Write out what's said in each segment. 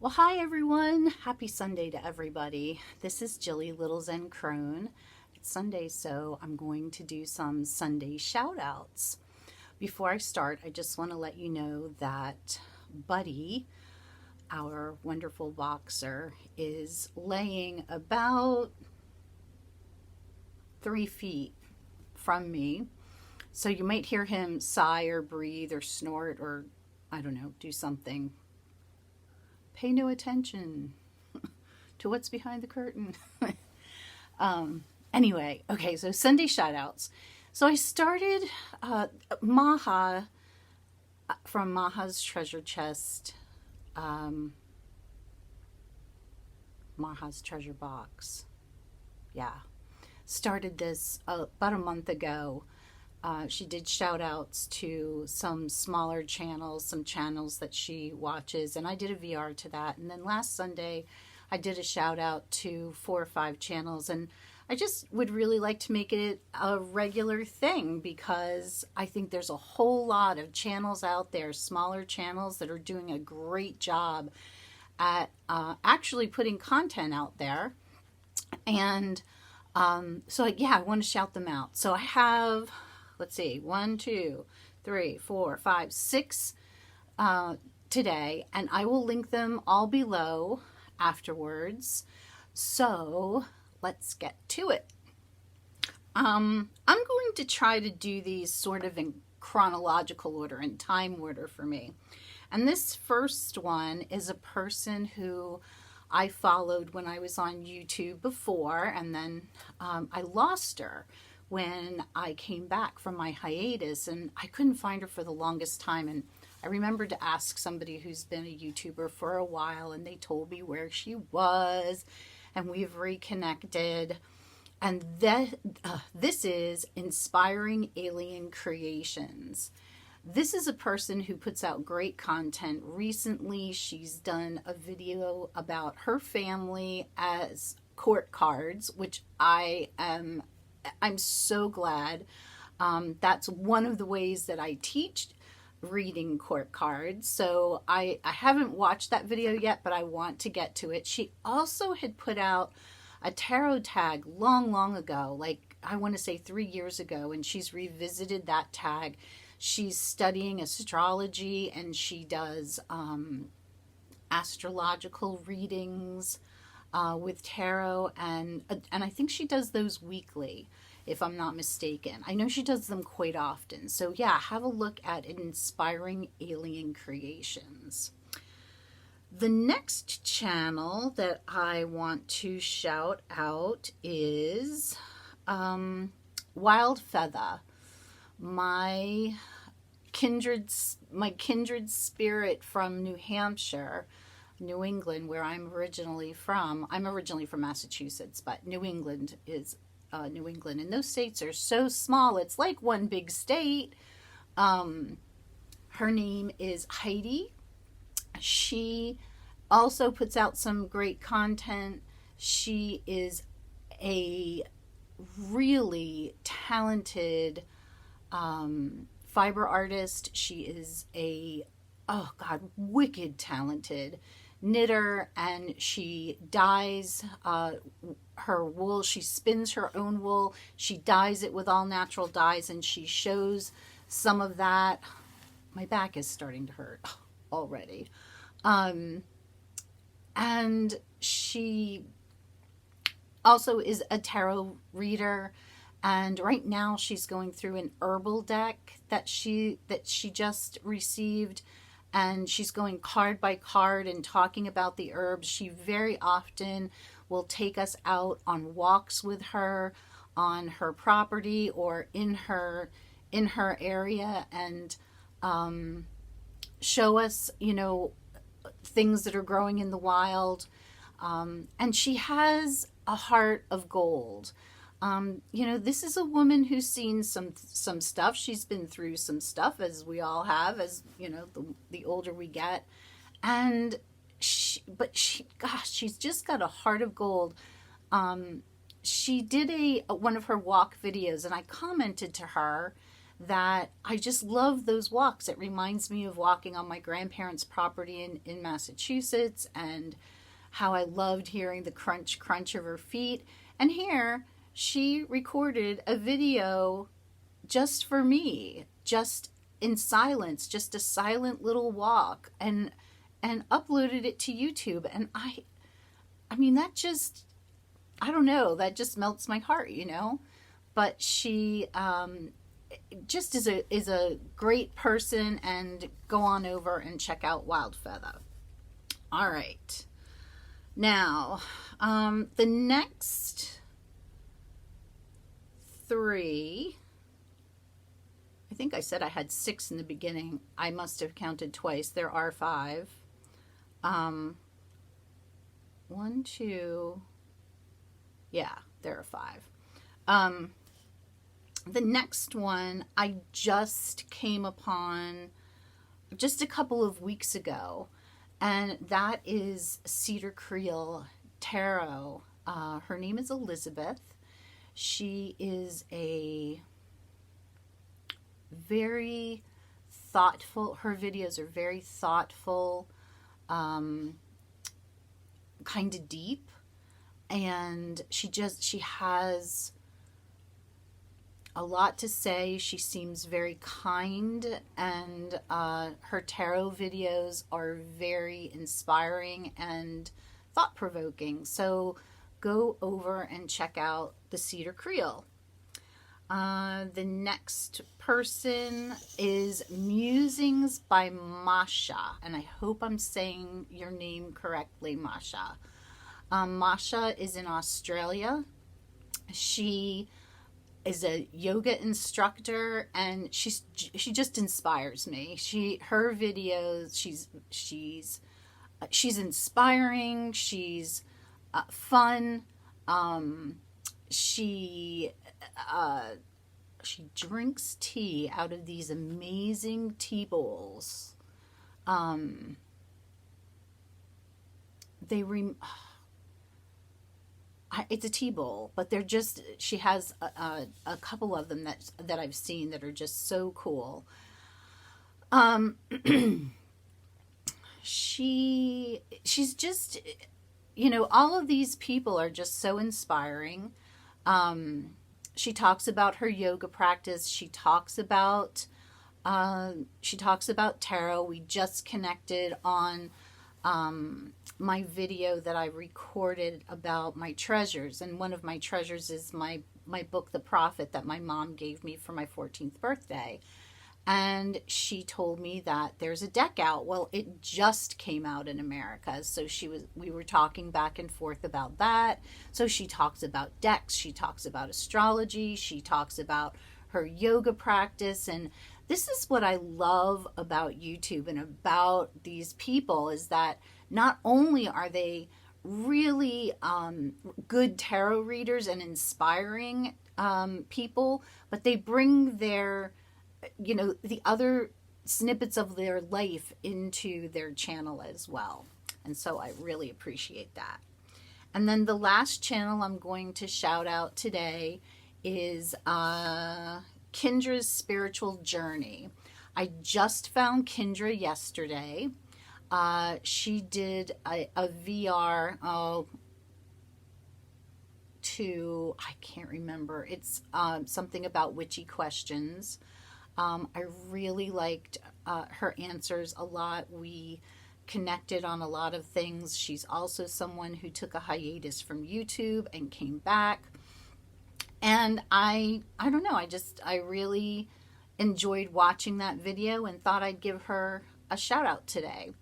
Well, hi everyone. Happy Sunday to everybody. This is Jilly Little Zen Crone. It's Sunday, so I'm going to do some Sunday shout outs. Before I start, I just want to let you know that Buddy, our wonderful boxer, is laying about 3 feet from me. So you might hear him sigh or breathe or snort or, I don't know, do something. Pay no attention to what's behind the curtain. Anyway, okay, so Sunday shout outs. So I started Maha from Maha's Treasure Chest, Maha's Treasure Box. Yeah. Started this about a month ago. She did shout outs to some smaller channels, some channels that she watches, and I did a VR to that. And then last Sunday, I did a shout out to 4 or 5 channels, and I just would really like to make it a regular thing because I think there's a whole lot of channels out there, smaller channels that are doing a great job at actually putting content out there. And so, yeah, I want to shout them out. So I have, let's see, 1, 2, 3, 4, 5, 6 today, and I will link them all below afterwards. So let's get to it. I'm going to try to do these sort of in chronological order, in time order for me. And this first one is a person who I followed when I was on YouTube before, and then I lost her when I came back from my hiatus, and I couldn't find her for the longest time. And I remembered to ask somebody who's been a YouTuber for a while, and they told me where she was, and we've reconnected. And this is Inspiring Alien Creations. This is a person who puts out great content. Recently, she's done a video about her family as court cards, which I'm so glad. That's one of the ways that I teach reading court cards. So I haven't watched that video yet, but I want to get to it. She also had put out a tarot tag long ago, like I want to say 3 years ago, and she's revisited that tag. She's studying astrology, and she does astrological readings with tarot, and I think she does those weekly, if I'm not mistaken. I know she does them quite often. So yeah, have a look at Inspiring Alien Creations. The next channel that I want to shout out is Wild Feather. My kindred spirit from New Hampshire, New England, where I'm originally from. I'm originally from Massachusetts, but New England is New England, and those states are so small. It's like one big state. Her name is Heidi. She also puts out some great content. She is a really talented fiber artist. She is a, oh God, wicked talented knitter, and she dyes her wool. She spins her own wool. She dyes it with all natural dyes, and she shows some of that. My back is starting to hurt already. And she also is a tarot reader. And right now she's going through an herbal deck that she just received, and she's going card by card and talking about the herbs. She very often will take us out on walks with her on her property or in her area, and show us, things that are growing in the wild. And she has a heart of gold. This is a woman who's seen some stuff. She's been through some stuff, as we all have, as the older we get. And she's just got a heart of gold. She did one of her walk videos, and I commented to her that I just love those walks. It reminds me of walking on my grandparents' property in Massachusetts, and how I loved hearing the crunch crunch of her feet. And here she recorded a video just for me, just in silence, just a silent little walk, and uploaded it to YouTube. And I mean, that just, I don't know, that just melts my heart, you know. But she just is a great person, and go on over and check out Wild Feather. All right. Now, the next three, I think I said I had 6 in the beginning. I must have counted twice. There are 5. 1, 2, yeah, there are 5. The next one I just came upon just a couple of weeks ago, and that is Cedar Creel Tarot. Her name is Elizabeth. She is a very thoughtful, her videos are very thoughtful, kind of deep, and she has a lot to say. She seems very kind, and her tarot videos are very inspiring and thought-provoking. So go over and check out the Cedar Creel. The next person is Musings by Masha, and I hope I'm saying your name correctly, Masha. Masha is in Australia. She is a yoga instructor, and she just inspires me. Her videos, she's inspiring. She's fun. She drinks tea out of these amazing tea bowls. It's a tea bowl, but they're just, she has a couple of them that I've seen that are just so cool. She's just, you know, all of these people are just so inspiring. She talks about her yoga practice. She talks about tarot. We just connected on my video that I recorded about my treasures, and one of my treasures is my book, The Prophet, that my mom gave me for my 14th birthday. And she told me that there's a deck out. Well, it just came out in America, so we were talking back and forth about that. So she talks about decks, she talks about astrology, she talks about her yoga practice. And this is what I love about YouTube and about these people, is that not only are they really good tarot readers and inspiring people, but they bring their, you know, the other snippets of their life into their channel as well. And so I really appreciate that. And then the last channel I'm going to shout out today is Kendra's Spiritual Journey. I just found Kendra yesterday. She did a VR to, I can't remember, it's something about witchy questions. I really liked her answers a lot. We connected on a lot of things. She's also someone who took a hiatus from YouTube and came back. And I don't know, I really enjoyed watching that video and thought I'd give her a shout out today.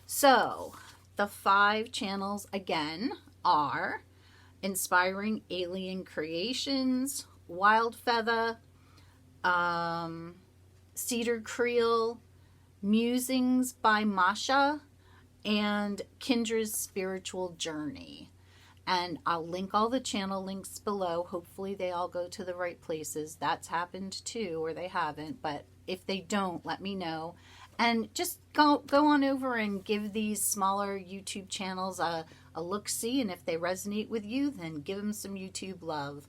So the 5 channels again are Inspiring Alien Creations, Wild Feather, Cedar Creel, Musings by Masha, and Kendra's Spiritual Journey. And I'll link all the channel links below. Hopefully they all go to the right places. That's happened too, or they haven't. But if they don't, let me know. And just go on over and give these smaller YouTube channels a look-see. And if they resonate with you, then give them some YouTube love.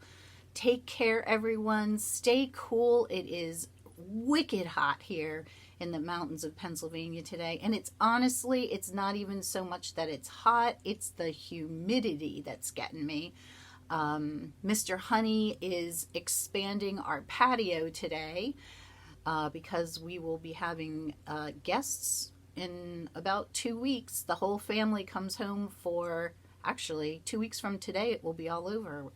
Take care, everyone. Stay cool. It is wicked hot here in the mountains of Pennsylvania today. And it's honestly, it's not even so much that it's hot, it's the humidity that's getting me. Mr. Honey is expanding our patio today because we will be having guests in about 2 weeks. The whole family comes home for, actually, 2 weeks from today, it will be all over.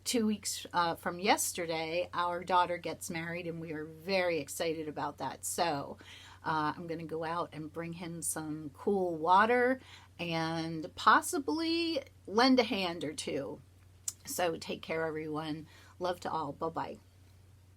2 weeks from yesterday, our daughter gets married, and we are very excited about that. So I'm going to go out and bring him some cool water and possibly lend a hand or two. So take care, everyone. Love to all. Bye-bye.